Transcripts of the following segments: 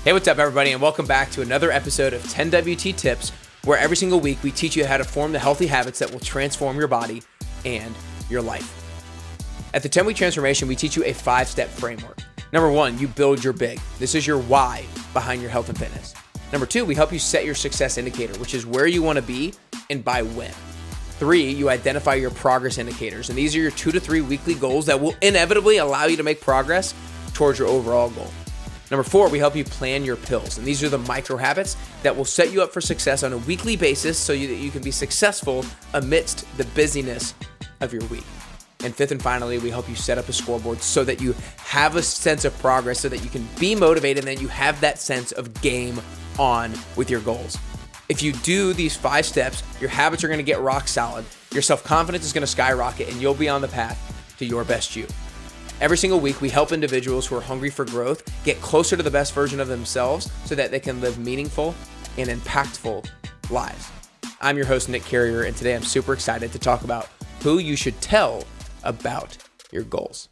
Hey, what's up, everybody, and welcome back to another episode of 10WT Tips, where every single week we teach you how to form the healthy habits that will transform your body and your life. At the 10-Week Transformation, we teach you a 5-step framework. Number 1, you build your big. This is your why behind your health and fitness. Number 2, we help you set your success indicator, which is where you want to be and by when. 3, you identify your progress indicators, and these are your 2 to 3 weekly goals that will inevitably allow you to make progress towards your overall goal. Number 4, we help you plan your pills, and these are the micro habits that will set you up for success on a weekly basis so that you can be successful amidst the busyness of your week. And 5th and finally, we help you set up a scoreboard so that you have a sense of progress, so that you can be motivated and then you have that sense of game on with your goals. If you do these 5 steps, your habits are going to get rock solid, your self-confidence is going to skyrocket, and you'll be on the path to your best you. Every single week, we help individuals who are hungry for growth get closer to the best version of themselves so that they can live meaningful and impactful lives. I'm your host, Nick Carrier, and today I'm super excited to talk about who you should tell about your goals.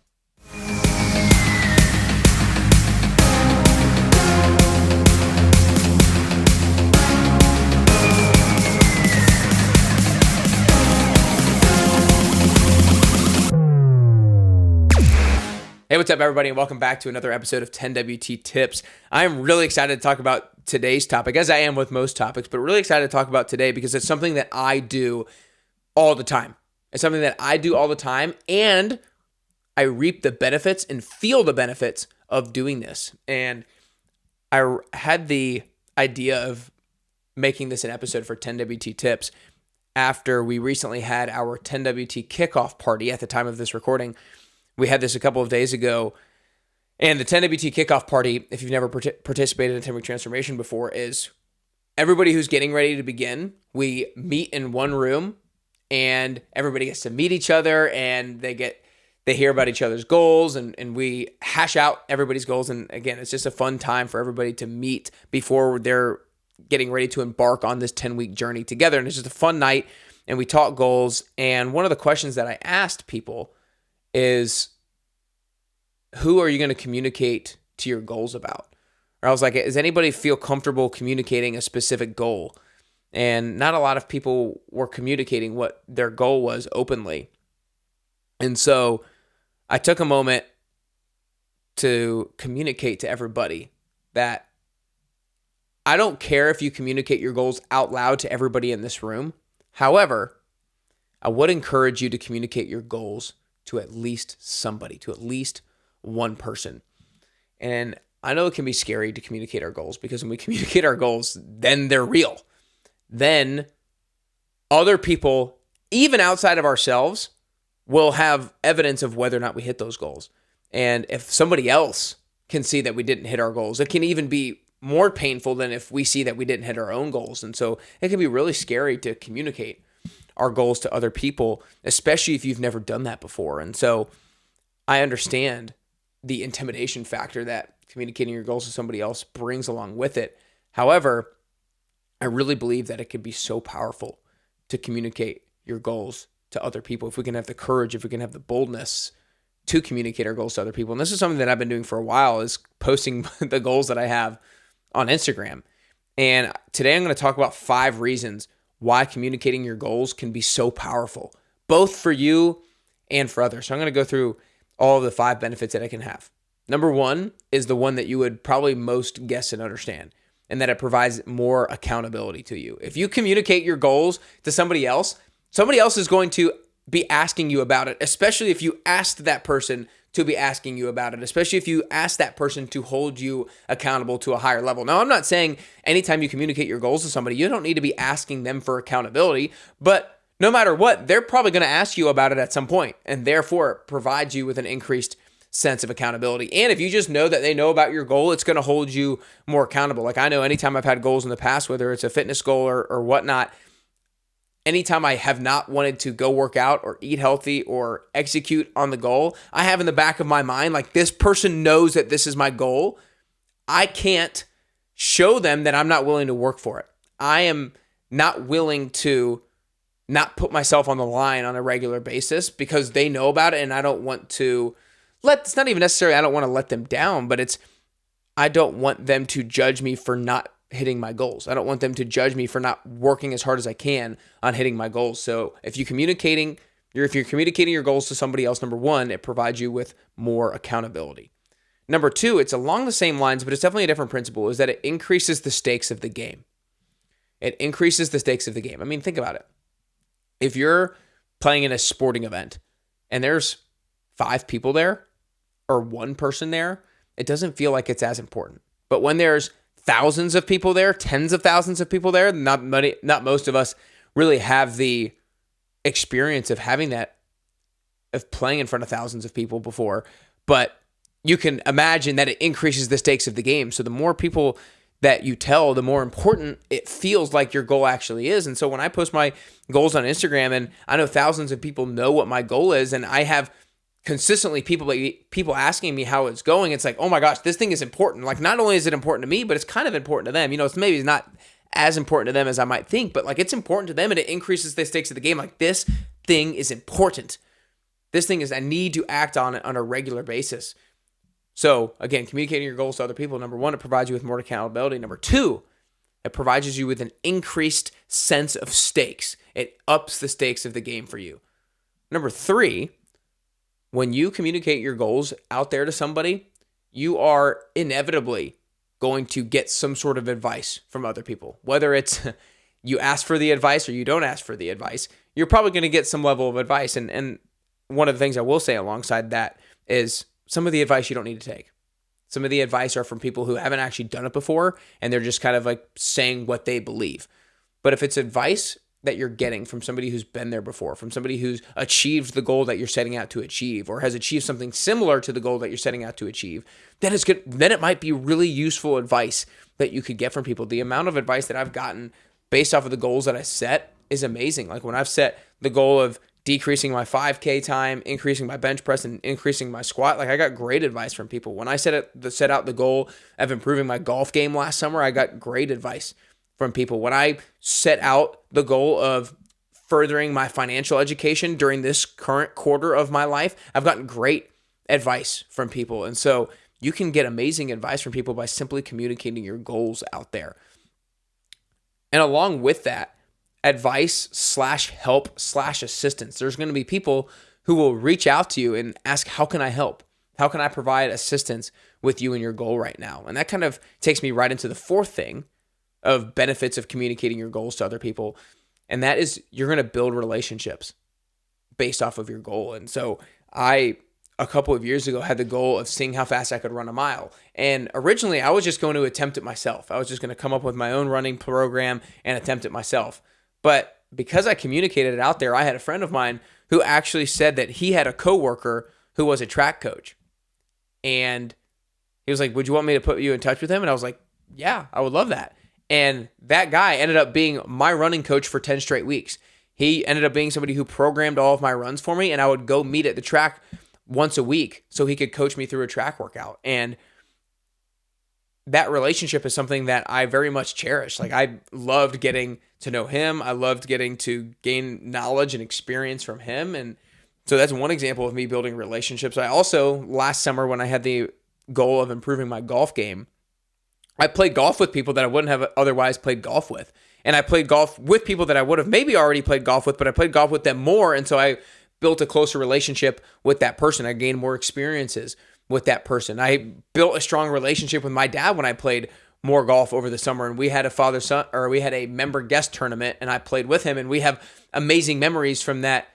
Hey, what's up, everybody, and welcome back to another episode of 10WT Tips. I'm really excited to talk about today's topic, as I am with most topics, but really excited to talk about today because it's something that I do all the time. It's something that I do all the time, and I reap the benefits and feel the benefits of doing this. And I had the idea of making this an episode for 10WT Tips after we recently had our 10WT kickoff party at the time of this recording. We had this a couple of days ago, and the 10WT kickoff party, if you've never participated in 10-Week Transformation before, is everybody who's getting ready to begin. We meet in one room, and everybody gets to meet each other, and they hear about each other's goals, and we hash out everybody's goals. And again, it's just a fun time for everybody to meet before they're getting ready to embark on this 10-week journey together. And it's just a fun night, and we talk goals. And one of the questions that I asked people is, who are you going to communicate to your goals about? Or I was like, does anybody feel comfortable communicating a specific goal? And not a lot of people were communicating what their goal was openly. And so I took a moment to communicate to everybody that I don't care if you communicate your goals out loud to everybody in this room. However, I would encourage you to communicate your goals to at least somebody, to at least one person. And I know it can be scary to communicate our goals, because when we communicate our goals, then they're real. Then other people, even outside of ourselves, will have evidence of whether or not we hit those goals. And if somebody else can see that we didn't hit our goals, it can even be more painful than if we see that we didn't hit our own goals. And so it can be really scary to communicate our goals to other people, especially if you've never done that before. And so I understand the intimidation factor that communicating your goals to somebody else brings along with it. However, I really believe that it can be so powerful to communicate your goals to other people if we can have the courage, if we can have the boldness to communicate our goals to other people. And this is something that I've been doing for a while, is posting the goals that I have on Instagram. And today I'm going to talk about 5 reasons why communicating your goals can be so powerful, both for you and for others. So I'm going to go through all of the 5 benefits that it can have. Number 1 is the one that you would probably most guess and understand, and that it provides more accountability to you. If you communicate your goals to somebody else is going to be asking you about it, especially if you asked that person to be asking you about it, especially if you ask that person to hold you accountable to a higher level. Now, I'm not saying anytime you communicate your goals to somebody, you don't need to be asking them for accountability, but no matter what, they're probably going to ask you about it at some point, and therefore it provides you with an increased sense of accountability. And if you just know that they know about your goal, it's going to hold you more accountable. Like, I know anytime I've had goals in the past, whether it's a fitness goal or whatnot, anytime I have not wanted to go work out or eat healthy or execute on the goal, I have in the back of my mind, like, this person knows that this is my goal. I can't show them that I'm not willing to work for it. I am not willing to not put myself on the line on a regular basis because they know about it, and I don't want to it's not even necessarily I don't want to let them down, but I don't want them to judge me for not hitting my goals. I don't want them to judge me for not working as hard as I can on hitting my goals. So if you're communicating your goals to somebody else, number one, it provides you with more accountability. Number two, it's along the same lines, but it's definitely a different principle, is that it increases the stakes of the game. It increases the stakes of the game. I mean, think about it. If you're playing in a sporting event and there's 5 people there or 1 person there, it doesn't feel like it's as important. But when there's thousands of people there, tens of thousands of people there, not most of us really have the experience of having that, of playing in front of thousands of people before, but you can imagine that it increases the stakes of the game. So the more people that you tell, the more important it feels like your goal actually is. And so when I post my goals on Instagram, and I know thousands of people know what my goal is, and I have consistently people asking me how it's going, it's like, oh my gosh, this thing is important. Like, not only is it important to me, but it's kind of important to them. You know, it's maybe not as important to them as I might think, but like, it's important to them, and it increases the stakes of the game. Like, this thing is important. This thing is, I need to act on it on a regular basis. So again, communicating your goals to other people, number one, it provides you with more accountability. Number two, it provides you with an increased sense of stakes. It ups the stakes of the game for you. Number three, when you communicate your goals out there to somebody, you are inevitably going to get some sort of advice from other people. Whether it's you ask for the advice or you don't ask for the advice, you're probably going to get some level of advice. And one of the things I will say alongside that is some of the advice you don't need to take. Some of the advice are from people who haven't actually done it before, and they're just kind of like saying what they believe. But if it's advice that you're getting from somebody who's been there before, from somebody who's achieved the goal that you're setting out to achieve, or has achieved something similar to the goal that you're setting out to achieve, then it's good. Then it might be really useful advice that you could get from people. The amount of advice that I've gotten based off of the goals that I set is amazing. Like, when I've set the goal of decreasing my 5K time, increasing my bench press, and increasing my squat, like, I got great advice from people. When I set out the goal of improving my golf game last summer, I got great advice from people. When I set out the goal of furthering my financial education during this current quarter of my life, I've gotten great advice from people. And so you can get amazing advice from people by simply communicating your goals out there. And along with that, advice / help / assistance. There's going to be people who will reach out to you and ask, how can I help? How can I provide assistance with you in your goal right now? And that kind of takes me right into the fourth thing of benefits of communicating your goals to other people. And that is, you're going to build relationships based off of your goal. And so a couple of years ago, had the goal of seeing how fast I could run a mile. And originally I was just going to attempt it myself. I was just going to come up with my own running program and attempt it myself. But because I communicated it out there, I had a friend of mine who actually said that he had a coworker who was a track coach. And he was like, would you want me to put you in touch with him? And I was like, yeah, I would love that. And that guy ended up being my running coach for 10 straight weeks. He ended up being somebody who programmed all of my runs for me, and I would go meet at the track once a week so he could coach me through a track workout. And that relationship is something that I very much cherish. Like, I loved getting to know him. I loved getting to gain knowledge and experience from him. And so that's one example of me building relationships. I also, last summer, when I had the goal of improving my golf game, I played golf with people that I wouldn't have otherwise played golf with. And I played golf with people that I would have maybe already played golf with, but I played golf with them more. And so I built a closer relationship with that person. I gained more experiences with that person. I built a strong relationship with my dad when I played more golf over the summer, and we had a member guest tournament, and I played with him, and we have amazing memories from that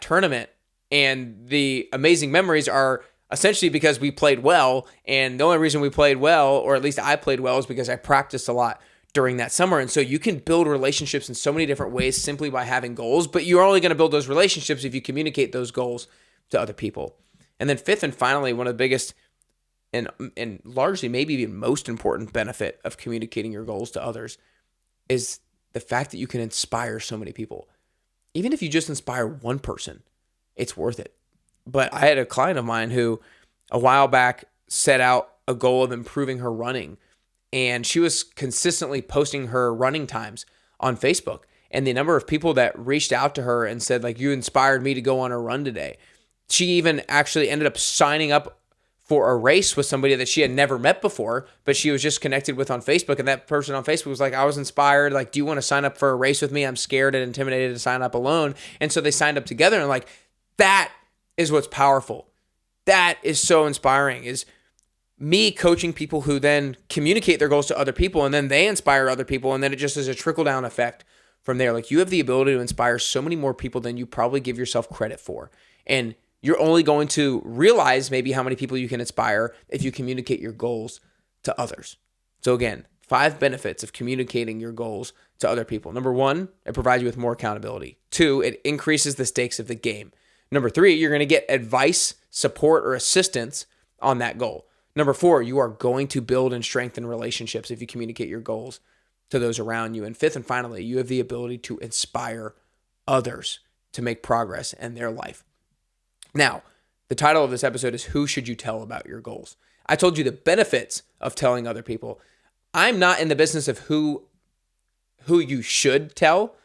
tournament. And the amazing memories are essentially because we played well, and the only reason we played well, or at least I played well, is because I practiced a lot during that summer. And so you can build relationships in so many different ways simply by having goals, but you're only going to build those relationships if you communicate those goals to other people. And then fifth and finally, one of the biggest and largely maybe even most important benefit of communicating your goals to others is the fact that you can inspire so many people. Even if you just inspire one person, it's worth it. But I had a client of mine who a while back set out a goal of improving her running, and she was consistently posting her running times on Facebook. And the number of people that reached out to her and said, like, you inspired me to go on a run today. She even actually ended up signing up for a race with somebody that she had never met before, but she was just connected with on Facebook. And that person on Facebook was like, I was inspired. Like, do you want to sign up for a race with me? I'm scared and intimidated to sign up alone. And so they signed up together, and like, that is what's powerful. That is so inspiring, is me coaching people who then communicate their goals to other people, and then they inspire other people. And then it just is a trickle down effect from there. Like, you have the ability to inspire so many more people than you probably give yourself credit for. And you're only going to realize maybe how many people you can inspire if you communicate your goals to others. So again, 5 benefits of communicating your goals to other people. Number 1, it provides you with more accountability. 2, it increases the stakes of the game. Number 3, you're going to get advice, support, or assistance on that goal. Number 4, you are going to build and strengthen relationships if you communicate your goals to those around you. And 5th and finally, you have the ability to inspire others to make progress in their life. Now, the title of this episode is Who Should You Tell About Your Goals? I told you the benefits of telling other people. I'm not in the business of who you should tell.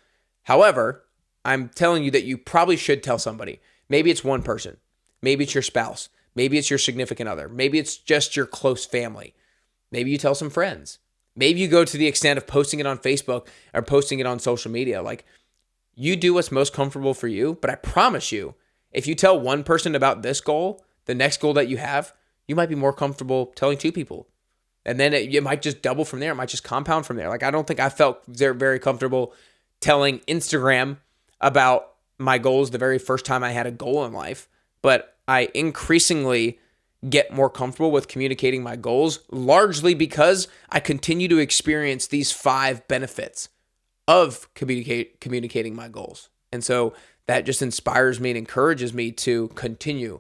However, I'm telling you that you probably should tell somebody. Maybe it's one person. Maybe it's your spouse. Maybe it's your significant other. Maybe it's just your close family. Maybe you tell some friends. Maybe you go to the extent of posting it on Facebook or posting it on social media. Like, you do what's most comfortable for you, but I promise you, if you tell one person about this goal, the next goal that you have, you might be more comfortable telling 2 people. And then it might just double from there. It might just compound from there. Like, I don't think I felt very comfortable telling Instagram about my goals the very first time I had a goal in life. But I increasingly get more comfortable with communicating my goals, largely because I continue to experience these 5 benefits of communicating my goals. And so that just inspires me and encourages me to continue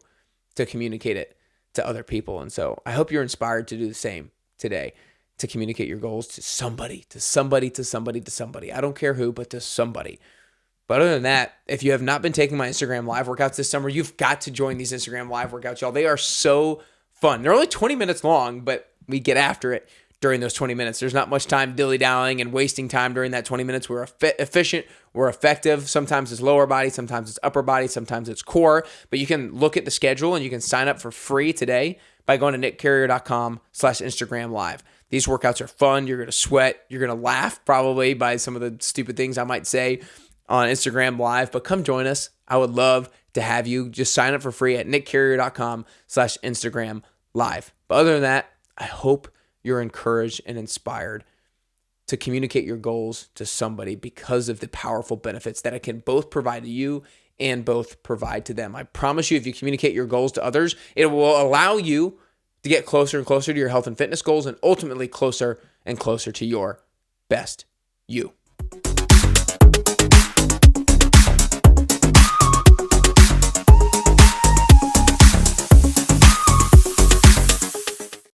to communicate it to other people. And so I hope you're inspired to do the same today, to communicate your goals to somebody. I don't care who, but to somebody. But other than that, if you have not been taking my Instagram live workouts this summer, you've got to join these Instagram live workouts, y'all. They are so fun. They're only 20 minutes long, but we get after it during those 20 minutes. There's not much time dilly-dallying and wasting time during that 20 minutes. We're efficient. We're effective. Sometimes it's lower body. Sometimes it's upper body. Sometimes it's core. But you can look at the schedule and you can sign up for free today by going to nickcarrier.com/Instagram live. These workouts are fun. You're going to sweat. You're going to laugh probably by some of the stupid things I might say on Instagram live, but come join us. I would love to have you. Just sign up for free at nickcarrier.com/Instagram live. But other than that, I hope you're encouraged and inspired to communicate your goals to somebody because of the powerful benefits that it can both provide to you and both provide to them. I promise you, if you communicate your goals to others, it will allow you to get closer and closer to your health and fitness goals, and ultimately closer and closer to your best you.